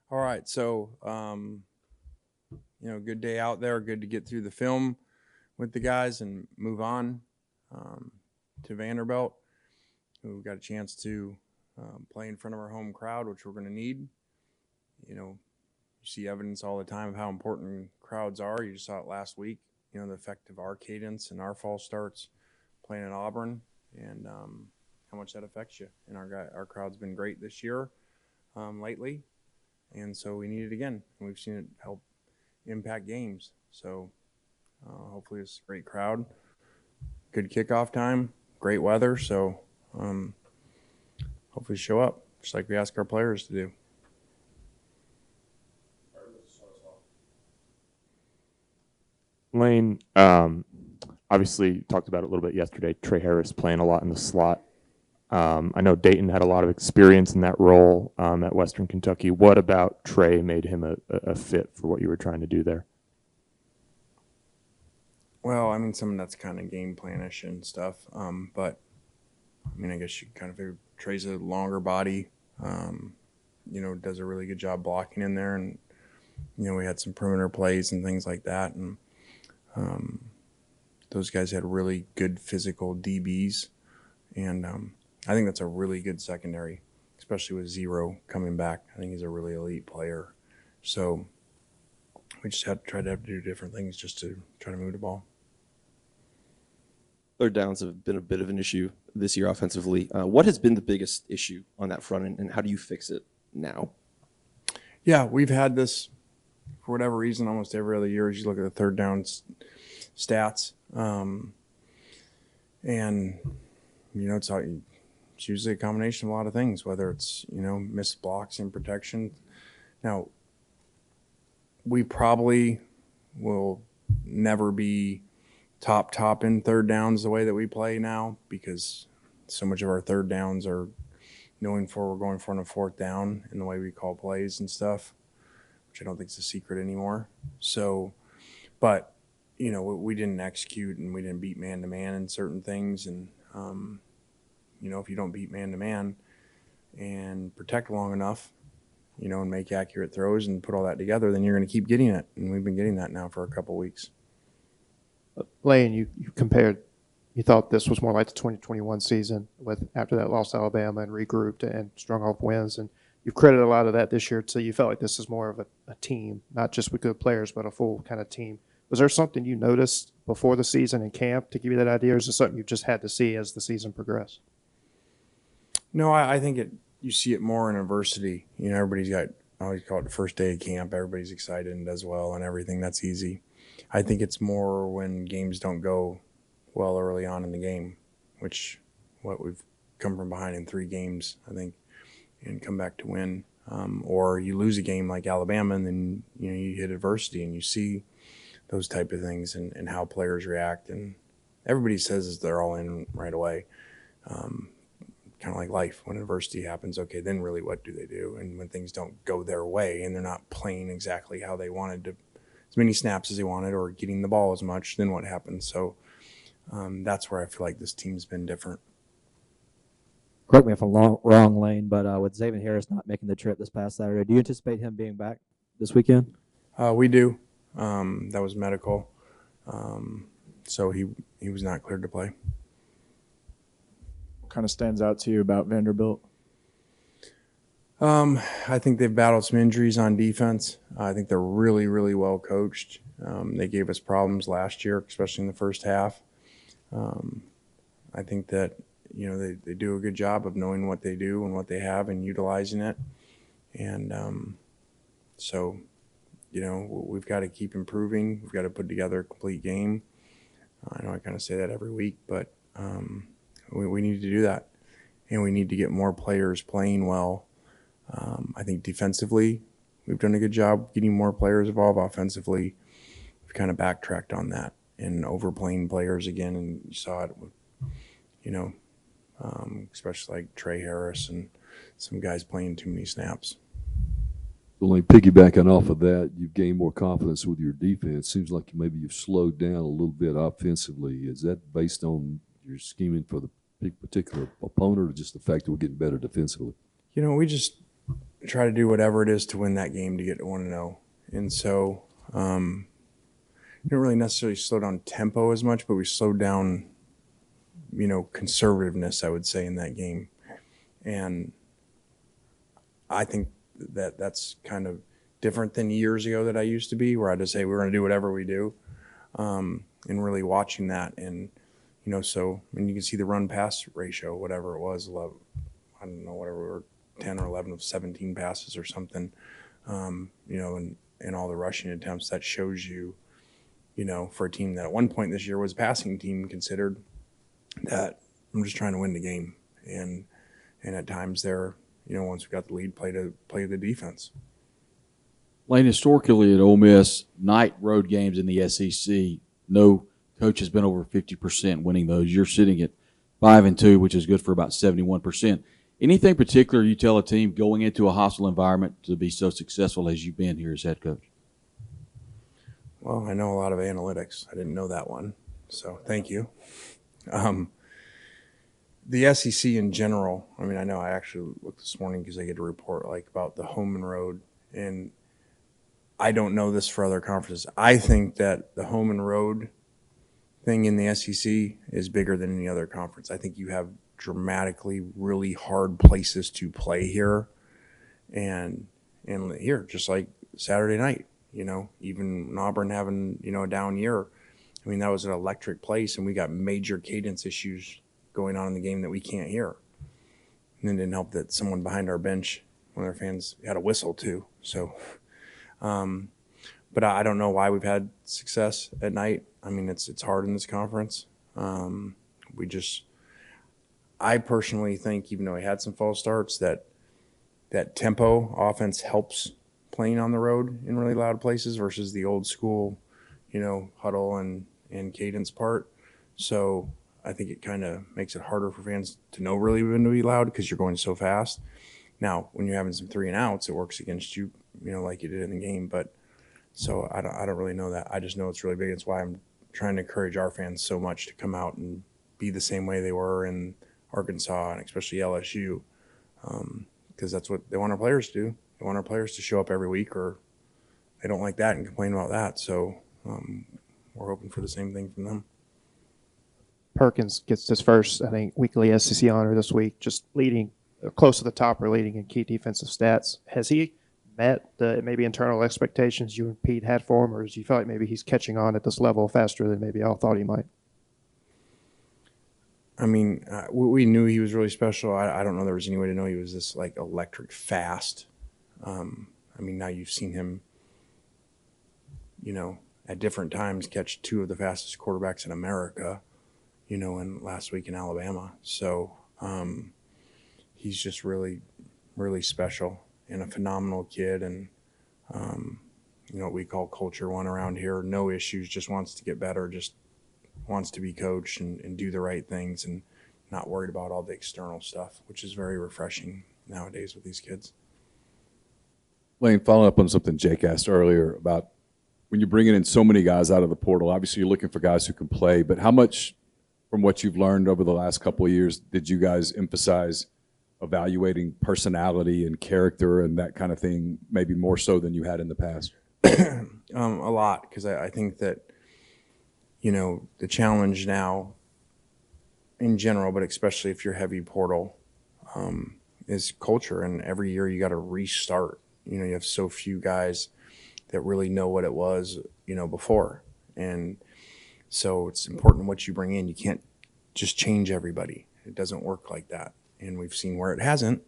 All right, so good day out there. Good to get through the film with the guys and move on um, to Vanderbilt. We've got a chance to play in front of our home crowd, which we're going to need. You see evidence all the time of how important crowds are. You just saw it last week. The effect of our cadence and our fall starts playing at Auburn, and how much that affects you. And our crowd's been great this year lately. And so we need it again. And we've seen it help impact games. So hopefully it's a great crowd, good kickoff time, great weather. So hopefully show up, just like we ask our players to do. Lane, obviously talked about it a little bit yesterday. Trey Harris playing a lot in the slot. I know Dayton had a lot of experience in that role at Western Kentucky. What about Trey made him a fit for what you were trying to do there? Well, I mean, some that's kind of game planish and stuff. But I mean, I guess you kind of figure Trey's a longer body. Does a really good job blocking in there, and we had some perimeter plays and things like that, and those guys had really good physical DBs, and I think that's a really good secondary, especially with Zero coming back. I think he's a really elite player. So we just had to do different things just to try to move the ball. Third downs have been a bit of an issue this year offensively. What has been the biggest issue on that front, and how do you fix it now? Yeah, we've had this for whatever reason almost every other year as you look at the third down stats. And, it's usually a combination of a lot of things, whether it's, missed blocks and protection. Now, we probably will never be top in third downs the way that we play now, because so much of our third downs are we're going for on a fourth down in the way we call plays and stuff, which I don't think is a secret anymore. So, but, we didn't execute and we didn't beat man-to-man in certain things. And, if you don't beat man-to-man and protect long enough, and make accurate throws and put all that together, then you're going to keep getting it. And we've been getting that now for a couple of weeks. Lane, you compared, you thought this was more like the 2021 season after that loss to Alabama and regrouped and strung off wins. And you've credited a lot of that this year. So you felt like this is more of a team, not just with good players, but a full kind of team. Was there something you noticed before the season in camp to give you that idea, or is it something you've just had to see as the season progressed? No, I think you see it more in adversity. Everybody's got, I always call it the first day of camp. Everybody's excited and does well and everything. That's easy. I think it's more when games don't go well early on in the game, which what we've come from behind in 3 games, I think, and come back to win. Or you lose a game like Alabama, and then you hit adversity and you see those type of things and how players react. And everybody says they're all in right away. Kind of like life. When adversity happens, okay, then really what do they do? And when things don't go their way and they're not playing exactly how they wanted to, as many snaps as they wanted or getting the ball as much, then what happens? So that's where I feel like this team's been different. Correct me if I'm wrong, Lane, but with Xavier Harris not making the trip this past Saturday, do you anticipate him being back this weekend? We do. That was medical. So he was not cleared to play. What kind of stands out to you about Vanderbilt? I think they've battled some injuries on defense. I think they're really, really well coached. They gave us problems last year, especially in the first half. I think that, they do a good job of knowing what they do and what they have and utilizing it. And so, we've got to keep improving. We've got to put together a complete game. I know I kind of say that every week, but we need to do that. And we need to get more players playing well. I think defensively, we've done a good job getting more players involved. Offensively, we've kind of backtracked on that and overplaying players again. And you saw it with, especially like Trey Harris and some guys playing too many snaps. Only piggybacking off of that, you've gained more confidence with your defense. Seems like maybe you've slowed down a little bit offensively. Is that based on your scheming for the particular opponent, or just the fact that we're getting better defensively? We just try to do whatever it is to win that game to get to 1-0. And so we didn't really necessarily slow down tempo as much, but we slowed down, conservativeness, I would say, in that game. And I think that that's kind of different than years ago that I used to be, where I just say we're going to do whatever we do, and really watching that. And, so when you can see the run pass ratio, whatever it was, 11, I don't know, whatever, we were 10 or 11 of 17 passes or something, and all the rushing attempts, that shows you, for a team that at one point this year was a passing team considered, that I'm just trying to win the game. And at times there, once we got the lead, play the defense. Lane, historically at Ole Miss, night road games in the SEC, no coach has been over 50% winning those. You're sitting at 5-2, which is good for about 71%. Anything particular you tell a team going into a hostile environment to be so successful as you've been here as head coach? Well, I know a lot of analytics. I didn't know that one, so thank you. The SEC in general, I mean, I know I actually looked this morning because I get a report about the home and road, and I don't know this for other conferences. I think that the home and road thing in the SEC is bigger than any other conference. I think you have dramatically really hard places to play here, and here, just like Saturday night, even Auburn having, a down year. I mean, that was an electric place, and we got major cadence issues going on in the game that we can't hear. And it didn't help that someone behind our bench, one of their fans, had a whistle too. So, but I don't know why we've had success at night. I mean, it's hard in this conference. I personally think, even though we had some false starts, that tempo offense helps playing on the road in really loud places versus the old school, huddle and cadence part. So I think it kind of makes it harder for fans to know really when to be loud because you're going so fast. Now, when you're having some 3 and outs, it works against you, like you did in the game. But so I don't really know that. I just know it's really big. It's why I'm trying to encourage our fans so much to come out and be the same way they were in Arkansas and especially LSU, because that's what they want our players to do. They want our players to show up every week, or they don't like that and complain about that. So we're hoping for the same thing from them. Perkins gets his first, I think, weekly SEC honor this week, just leading close to the top or leading in key defensive stats. Has he met the maybe internal expectations you and Pete had for him, or does you feel like maybe he's catching on at this level faster than maybe y'all thought he might? I mean, we knew he was really special. I don't know there was any way to know he was this electric fast. I mean, now you've seen him, at different times catch 2 of the fastest quarterbacks in America, and last week in Alabama. So he's just really, really special and a phenomenal kid. And, what we call culture one around here, no issues, just wants to get better, just wants to be coached and do the right things and not worried about all the external stuff, which is very refreshing nowadays with these kids. Lane, following up on something Jake asked earlier about when you're bringing in so many guys out of the portal, obviously you're looking for guys who can play, but how much from what you've learned over the last couple of years did you guys emphasize evaluating personality and character and that kind of thing, maybe more so than you had in the past? A lot, because I think that, the challenge now in general, but especially if you're heavy portal, is culture. And every year you got to restart. You have so few guys that really know what it was, before. And so it's important what you bring in. You can't just change everybody. It doesn't work like that. And we've seen where it hasn't.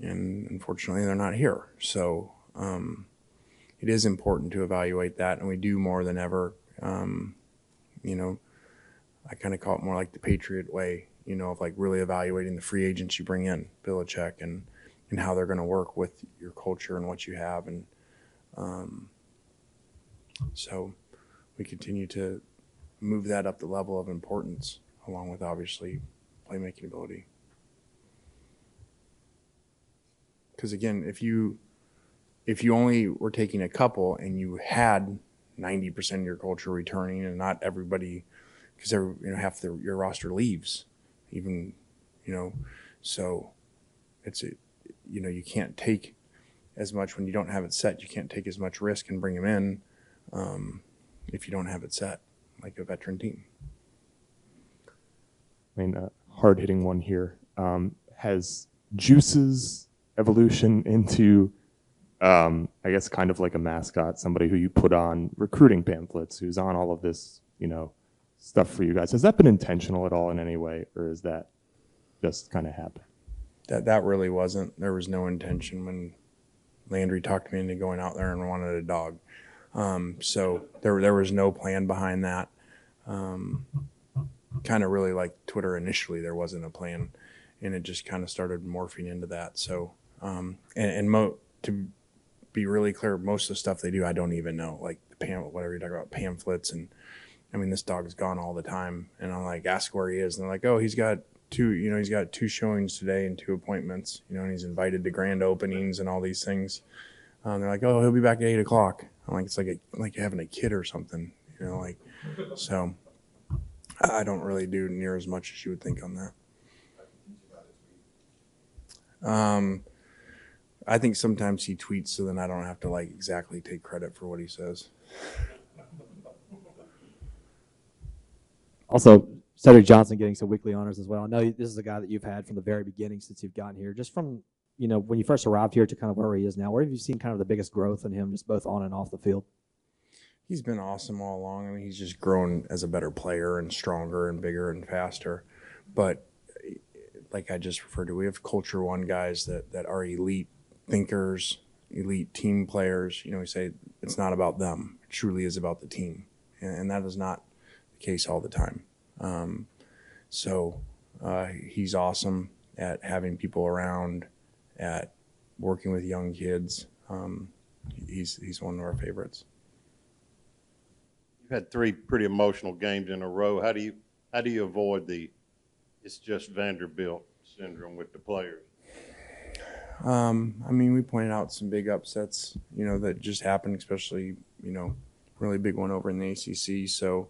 And unfortunately, they're not here. So it is important to evaluate that. And we do more than ever. I kind of call it more like the Patriot way, of really evaluating the free agents you bring in, Belichick, and how they're going to work with your culture and what you have. And so we continue to move that up the level of importance, along with obviously playmaking ability. Because again, if you only were taking a couple and you had 90% of your culture returning and not everybody, because half your roster leaves, even, so you can't take as much when you don't have it set. You can't take as much risk and bring him in if you don't have it set, like a veteran team. I mean, hard hitting one here. Has Juice's evolution into, I guess, kind of like a mascot, somebody who you put on recruiting pamphlets, who's on all of this, stuff for you guys. Has that been intentional at all in any way, or is that just kind of happen? That really wasn't. There was no intention when Landry talked me into going out there and wanted a dog. So there was no plan behind that. Kind of really like Twitter initially, there wasn't a plan, and it just kind of started morphing into that. So, to be really clear, most of the stuff they do, I don't even know, like whatever you talk about, pamphlets. And I mean, this dog's gone all the time, and I'm like, ask where he is. And they're like, oh, he's got two showings today and 2 appointments, and he's invited to grand openings and all these things. They're like, oh, he'll be back at 8 o'clock. I'm like, it's like having a kid or something, so I don't really do near as much as you would think on that. I think sometimes he tweets so then I don't have to exactly take credit for what he says. Also, Cedric Johnson getting some weekly honors as well. I know this is a guy that you've had from the very beginning since you've gotten here. Just from, when you first arrived here to kind of where he is now, where have you seen kind of the biggest growth in him, just both on and off the field? He's been awesome all along. I mean, he's just grown as a better player and stronger and bigger and faster. But like I just referred to, we have Culture One guys that are elite thinkers, elite team players. We say it's not about them. It truly is about the team. And that is not the case all the time. So he's awesome at having people around, at working with young kids. He's one of our favorites. You've had 3 pretty emotional games in a row. How do you avoid it's just Vanderbilt syndrome with the players? I mean, we pointed out some big upsets, that just happened, especially, really big one over in the ACC. So,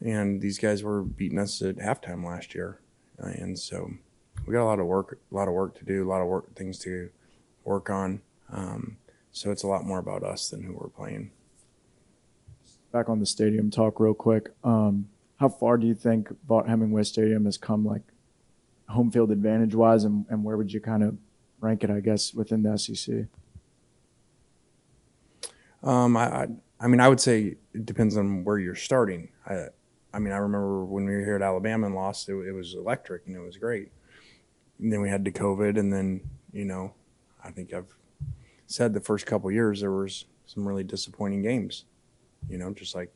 and these guys were beating us at halftime last year. And so we got a lot of work to do, a lot of things to work on. So it's a lot more about us than who we're playing. Back on the stadium talk real quick. How far do you think Vaught-Hemingway Stadium has come, home field advantage wise, and where would you kind of rank it, I guess, within the SEC? I mean, I would say it depends on where you're starting. I mean, I remember when we were here at Alabama and lost, it was electric and it was great. And then we had the COVID, and then, I think I've said the first couple of years there was some really disappointing games. Just like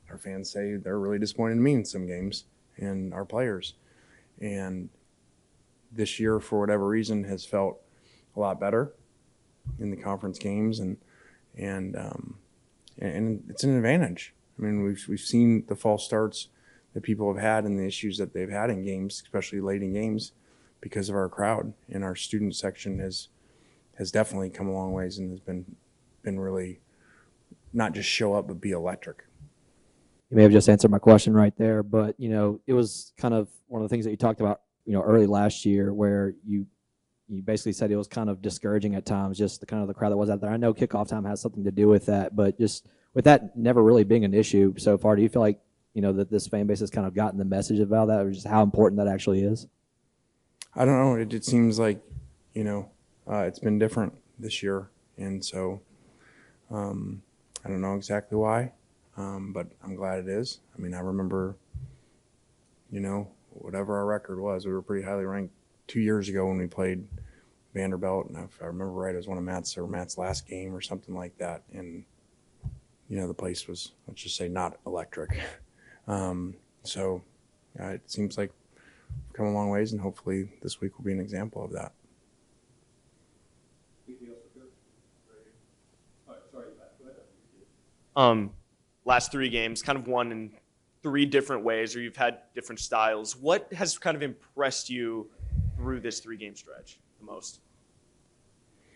our fans say, they're really disappointed in me in some games and our players. And this year, for whatever reason, has felt a lot better in the conference games, and it's an advantage. I mean, we've seen the false starts that people have had and the issues that they've had in games, especially late in games, because of our crowd. And our student section has definitely come a long ways and has been really not just show up but be electric. You may have just answered my question right there, but it was kind of one of the things that you talked about, early last year, where you basically said it was kind of discouraging at times, just the kind of the crowd that was out there. I know kickoff time has something to do with that, but just with that never really being an issue so far, do you feel like that this fan base has kind of gotten the message about that, or just how important that actually is? I don't know. It seems like it's been different this year, and so I don't know exactly why, but I'm glad it is. I mean, I remember, whatever our record was, we were pretty highly ranked 2 years ago when we played Vanderbilt, and if I remember right, it was one of Matt's last game or something like that, and the place was, let's just say, not electric. So it seems like we've come a long ways, and hopefully this week will be an example of that. Last 3 games, kind of won in 3 different ways, or you've had different styles. What has kind of impressed you through this 3-game stretch the most?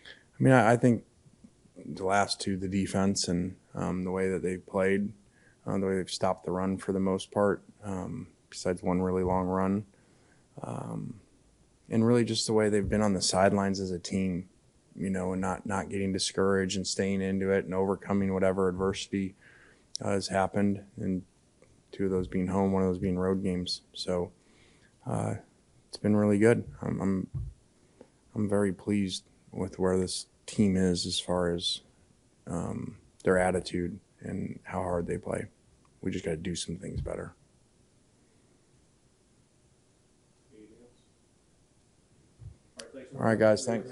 I mean, I think the last 2, the defense and the way that they've played, the way they've stopped the run for the most part, besides one really long run, and really just the way they've been on the sidelines as a team, and not getting discouraged and staying into it and overcoming whatever adversity has happened. And 2 of those being home, 1 of those being road games. So it's been really good. I'm very pleased with where this team is as far as their attitude and how hard they play. We just got to do some things better. All right, guys, thanks.